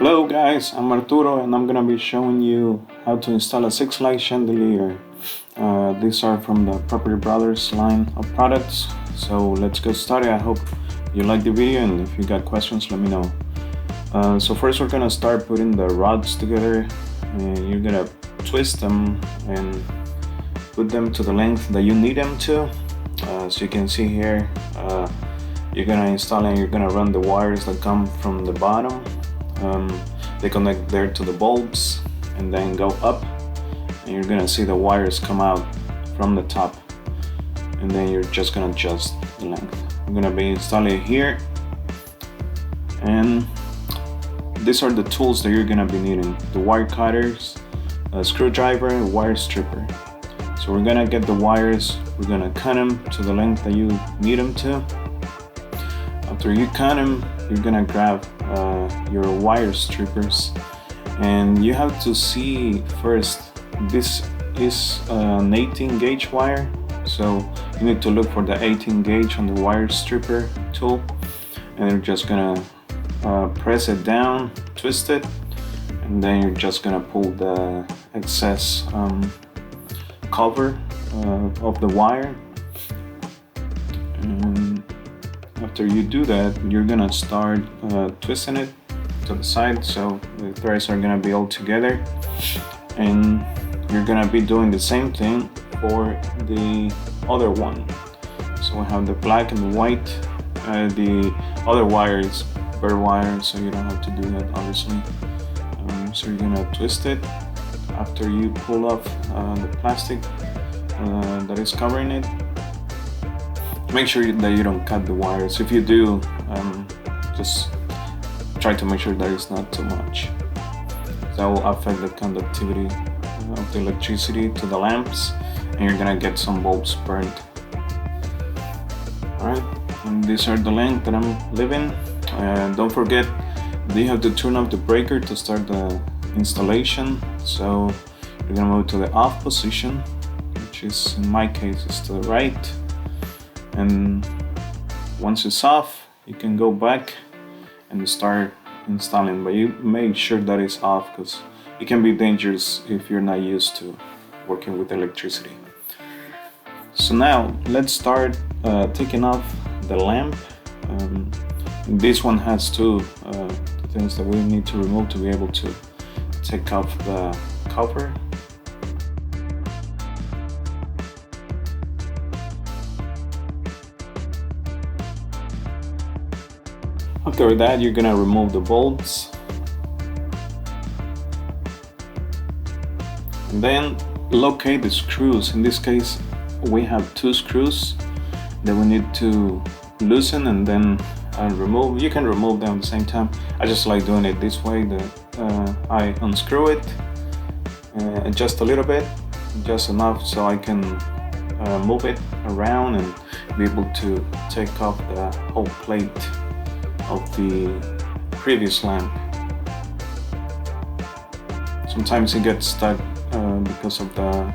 Hello guys, I'm Arturo and I'm gonna be showing you how to install a 6-light chandelier. These are from the Property Brothers line of products. So let's get started. I hope you like the video, and if you got questions, let me know. So first we're gonna start putting the rods together, and you're gonna twist them and put them to the length that you need them to. So you can see here, you're gonna install and you're gonna run the wires that come from the bottom. They connect there to the bulbs and then go up, and you're gonna see the wires come out from the top, and then you're just gonna adjust the length. I'm gonna be installing here, and these are the tools that you're gonna be needing: the wire cutters, a screwdriver, and a wire stripper. So we're gonna get the wires, we're gonna cut them to the length that you need them to. After you cut them, you're gonna grab your wire strippers, and you have to see first, this is an 18 gauge wire, so you need to look for the 18 gauge on the wire stripper tool, and you're just gonna press it down, twist it, and then you're just gonna pull the excess cover of the wire. And after you do that, you're gonna start twisting it to the side, so the threads are gonna be all together, and you're gonna be doing the same thing for the other one. So we have the black and the white. The other wire is bare wire, so you don't have to do that, obviously. So you're gonna twist it after you pull off the plastic that is covering it. Make sure that you don't cut the wires. If you do, just try to make sure that it's not too much. That will affect the conductivity of the electricity to the lamps, and you're gonna get some bulbs burnt. Alright, and these are the length that I'm leaving. Don't forget that you have to turn off the breaker to start the installation. So you're gonna move to the off position, which is, in my case, is to the right. And once it's off, you can go back and start installing, but you make sure that it's off, because it can be dangerous if you're not used to working with electricity. So now let's start taking off the lamp. This one has two things that we need to remove to be able to take off the cover. After that, you're gonna remove the bulbs, and then locate the screws. In this case, we have two screws that we need to loosen and then remove. You can remove them at the same time. I just like doing it this way. I unscrew it just a little bit, just enough so I can move it around and be able to take off the whole plate of the previous lamp. Sometimes it gets stuck because of the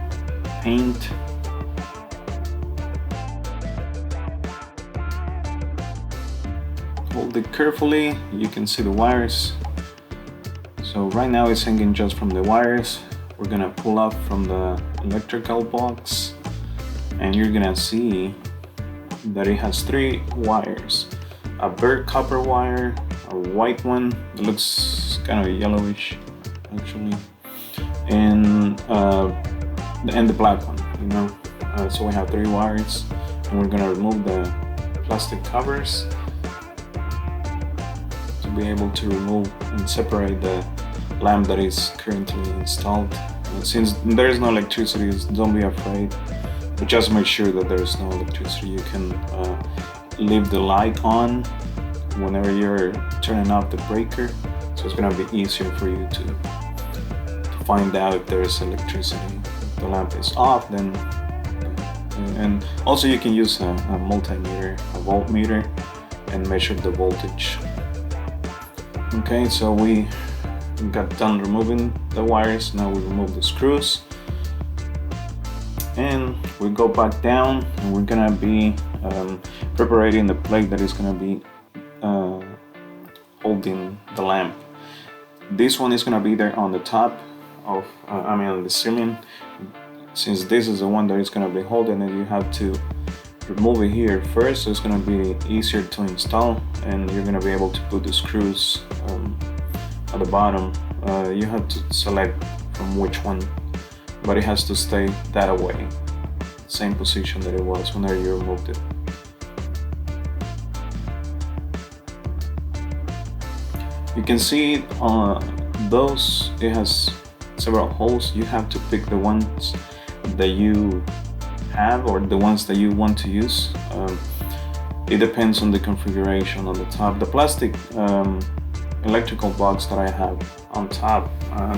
paint. Hold it carefully. You can see the wires. So right now it's hanging just from the wires. We're gonna pull up from the electrical box, and you're gonna see that it has three wires: a bare copper wire, a white one that looks kind of yellowish actually, and the black one, so we have three wires, and we're gonna remove the plastic covers to be able to remove and separate the lamp that is currently installed. Since there is no electricity, don't be afraid, but just make sure that there is no electricity. You can leave the light on whenever you're turning off the breaker, so it's gonna be easier for you to find out if there's electricity. If the lamp is off, then and also you can use a multimeter, a voltmeter, and measure the voltage. Okay, so we got done removing the wires. Now we remove the screws, and we go back down, and we're gonna be preparing the plate that is gonna be holding the lamp. This one is gonna be there on the top of, on the ceiling. Since this is the one that is gonna be holding it, you have to remove it here first, so it's gonna be easier to install, and you're gonna be able to put the screws at the bottom. You have to select from which one, but it has to stay that way, same position that it was whenever you removed it. You can see those, it has several holes. You have to pick the ones that you have or the ones that you want to use. It depends on the configuration on the top. The plastic electrical box that I have on top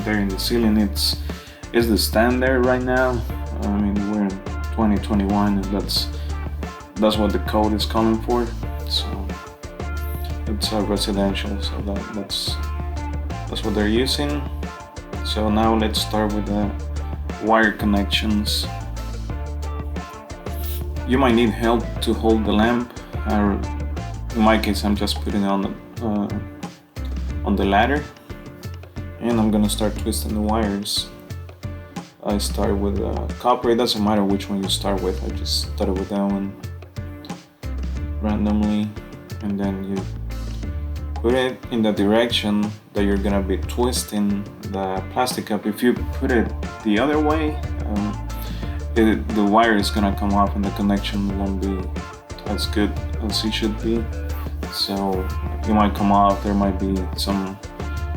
there in the ceiling, is the standard right now. I mean, we're in 2021 and that's what the code is calling for. So it's residential, so that's what they're using. So now let's start with the wire connections. You might need help to hold the lamp. In my case, I'm just putting it on the ladder, and I'm gonna start twisting the wires. I start with copper. It doesn't matter which one you start with. I just started with that one randomly, and then you put it in the direction that you're gonna be twisting the plastic up. If you put it the other way, the wire is gonna come off and the connection won't be as good as it should be. So it might come off, there might be some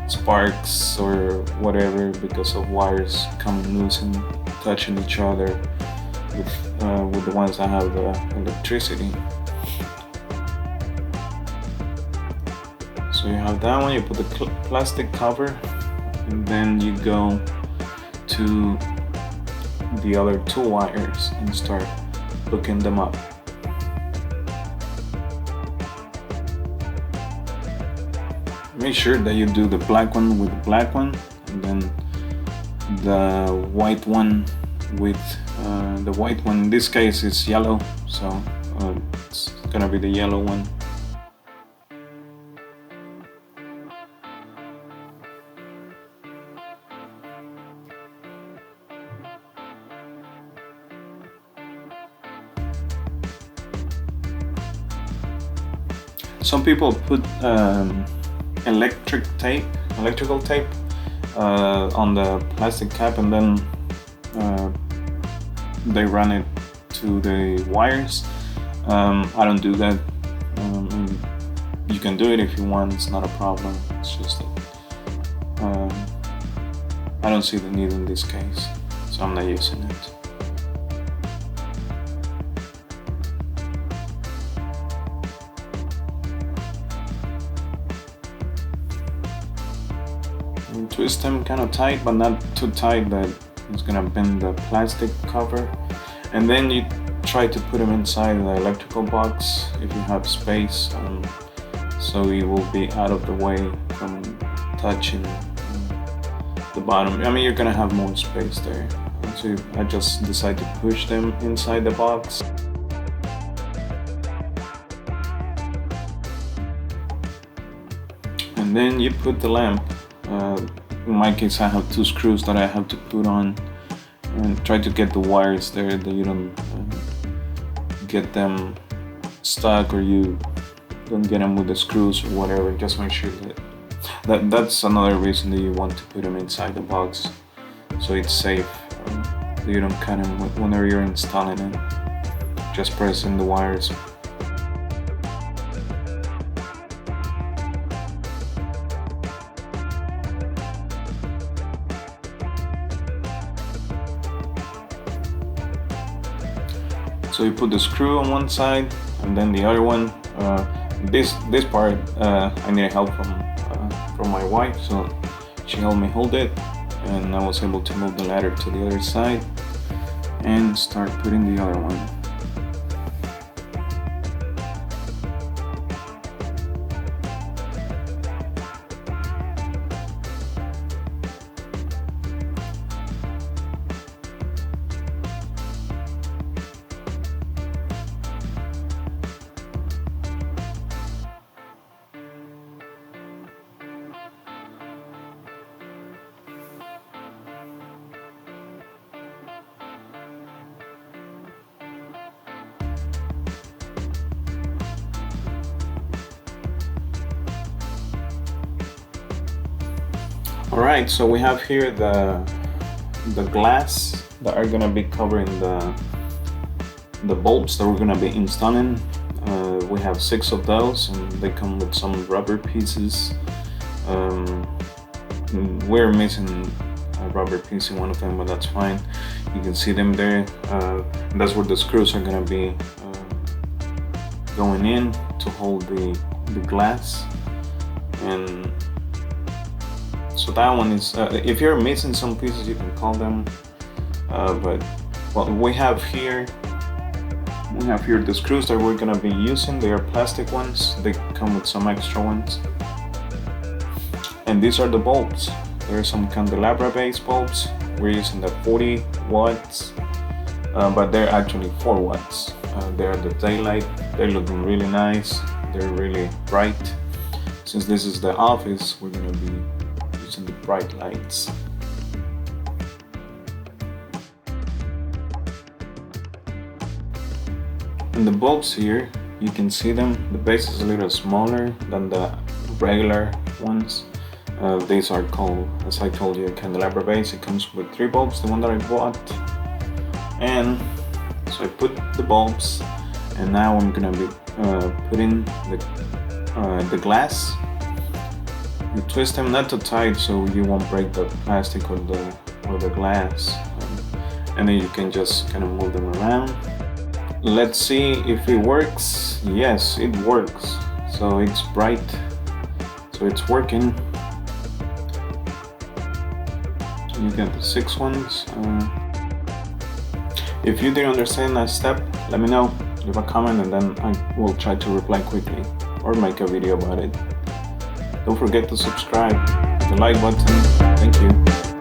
sparks or whatever because of wires coming loose and touching each other with the ones that have the electricity. So you have that one, you put the plastic cover, and then you go to the other two wires and start hooking them up. Make sure that you do the black one with the black one, and then the white one with the white one. In this case it's yellow, so it's gonna be the yellow one. Some people put electrical tape on the plastic cap, and then they run it to the wires. I don't do that. You can do it if you want, it's not a problem. It's just that I don't see the need in this case, so I'm not using it. Twist them kind of tight, but not too tight that it's gonna bend the plastic cover. And then you try to put them inside the electrical box if you have space, so it will be out of the way from touching the bottom. I mean, you're gonna have more space there. So I just decided to push them inside the box. And then you put the lamp. In my case, I have two screws that I have to put on, and try to get the wires there that you don't get them stuck or you don't get them with the screws or whatever. Just make sure that's another reason that you want to put them inside the box, so it's safe. You don't cut them whenever you're installing it. Just press in the wires. So you put the screw on one side and then the other one. This part I needed help from my wife, so she helped me hold it, and I was able to move the ladder to the other side and start putting the other one. Alright, so we have here the glass that are gonna be covering the bulbs that we're gonna be installing. We have 6 of those, and they come with some rubber pieces. We're missing a rubber piece in one of them, but that's fine. You can see them there. That's where the screws are gonna be going in to hold the glass. And so that one is, if you're missing some pieces, you can call them. But what we have here the screws that we're gonna be using. They are plastic ones. They come with some extra ones. And these are the bulbs. There are some candelabra based bulbs. We're using the 40 watts, but they're actually 4 watts. They're the daylight. They're looking really nice. They're really bright. Since this is the office, we're gonna be using the bright lights. And the bulbs here, you can see them. The base is a little smaller than the regular ones. These are called, as I told you, a candelabra base. It comes with 3 bulbs, the one that I bought. And so I put the bulbs, and now I'm gonna be putting the glass. You twist them not too tight so you won't break the plastic or the glass, and then you can just kind of move them around. Let's see if it works. Yes, it works. So it's bright, so it's working. You get the 6 ones. If you didn't understand that step, let me know. Leave a comment, and then I will try to reply quickly or make a video about it. Don't forget to subscribe, hit the like button. Thank you.